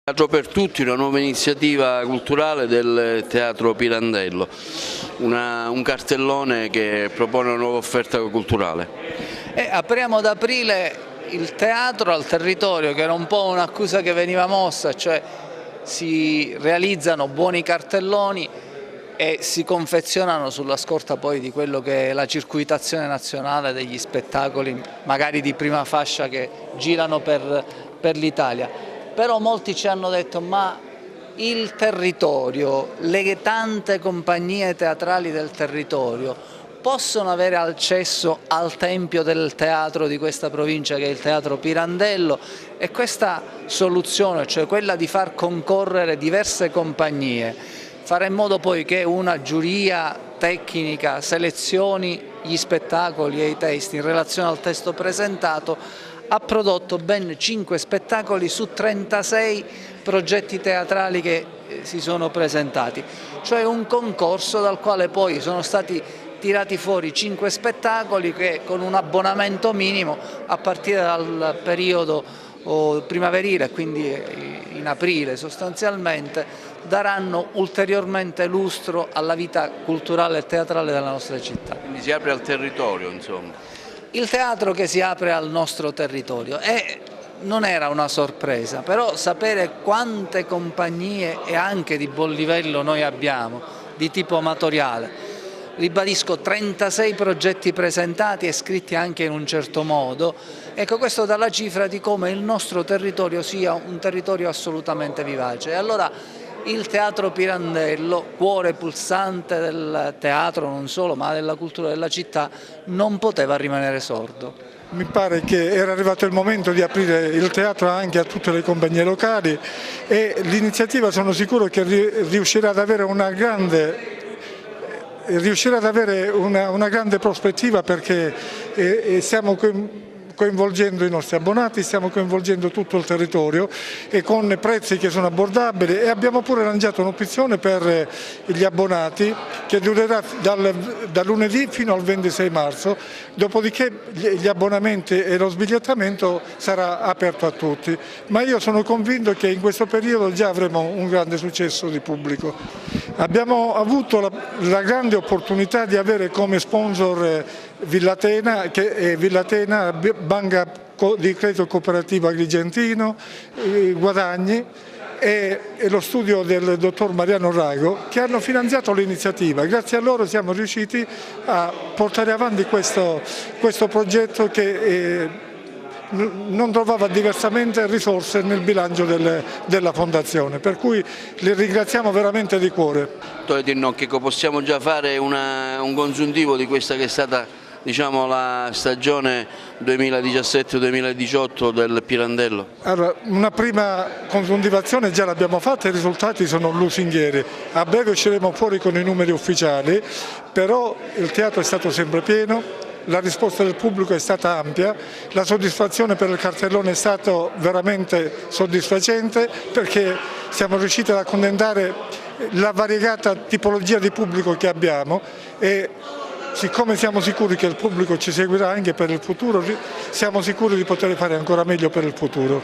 Teatro per tutti, una nuova iniziativa culturale del Teatro Pirandello, un cartellone che propone una nuova offerta culturale. Apriamo ad aprile il teatro al territorio, che era un po' un'accusa che veniva mossa, cioè si realizzano buoni cartelloni e si confezionano sulla scorta poi di quello che è la circuitazione nazionale degli spettacoli, magari di prima fascia, che girano per l'Italia. Però molti ci hanno detto: ma il territorio, le tante compagnie teatrali del territorio possono avere accesso al tempio del teatro di questa provincia, che è il Teatro Pirandello? E questa soluzione, cioè quella di far concorrere diverse compagnie, fare in modo poi che una giuria tecnica selezioni gli spettacoli e i testi in relazione al testo presentato, ha prodotto ben 5 spettacoli su 36 progetti teatrali che si sono presentati, cioè un concorso dal quale poi sono stati tirati fuori 5 spettacoli che, con un abbonamento minimo, a partire dal periodo primaverile, quindi in aprile sostanzialmente, daranno ulteriormente lustro alla vita culturale e teatrale della nostra città. Quindi si apre al territorio, insomma. Il teatro che si apre al nostro territorio, e non era una sorpresa, però sapere quante compagnie e anche di buon livello noi abbiamo, di tipo amatoriale. Ribadisco, 36 progetti presentati e scritti anche in un certo modo. Ecco, questo dà la cifra di come il nostro territorio sia un territorio assolutamente vivace. E allora il Teatro Pirandello, cuore pulsante del teatro non solo, ma della cultura della città, non poteva rimanere sordo. Mi pare che era arrivato il momento di aprire il teatro anche a tutte le compagnie locali, e l'iniziativa sono sicuro che riuscirà ad avere una grande prospettiva, perché stiamo coinvolgendo i nostri abbonati, stiamo coinvolgendo tutto il territorio, e con prezzi che sono abbordabili, e abbiamo pure lanciato un'opzione per gli abbonati che durerà da lunedì fino al 26 marzo, dopodiché gli abbonamenti e lo sbigliettamento sarà aperto a tutti, ma io sono convinto che in questo periodo già avremo un grande successo di pubblico. Abbiamo avuto la grande opportunità di avere come sponsor Villatena, che è Villatena, Banca di Credito Cooperativo Agrigentino, Guadagni e lo studio del dottor Mariano Rago, che hanno finanziato l'iniziativa. Grazie a loro siamo riusciti a portare avanti questo progetto che non trovava diversamente risorse nel bilancio della Fondazione, per cui li ringraziamo veramente di cuore. Dottore Tirnocchi, possiamo già fare un consuntivo di questa che è stata, diciamo, la stagione 2017-2018 del Pirandello? Allora, una prima consuntivazione già l'abbiamo fatta, i risultati sono lusinghieri. A breve usciremo fuori con i numeri ufficiali, però il teatro è stato sempre pieno, la risposta del pubblico è stata ampia, la soddisfazione per il cartellone è stata veramente soddisfacente, perché siamo riusciti ad accontentare la variegata tipologia di pubblico che abbiamo, e siccome siamo sicuri che il pubblico ci seguirà anche per il futuro, siamo sicuri di poter fare ancora meglio per il futuro.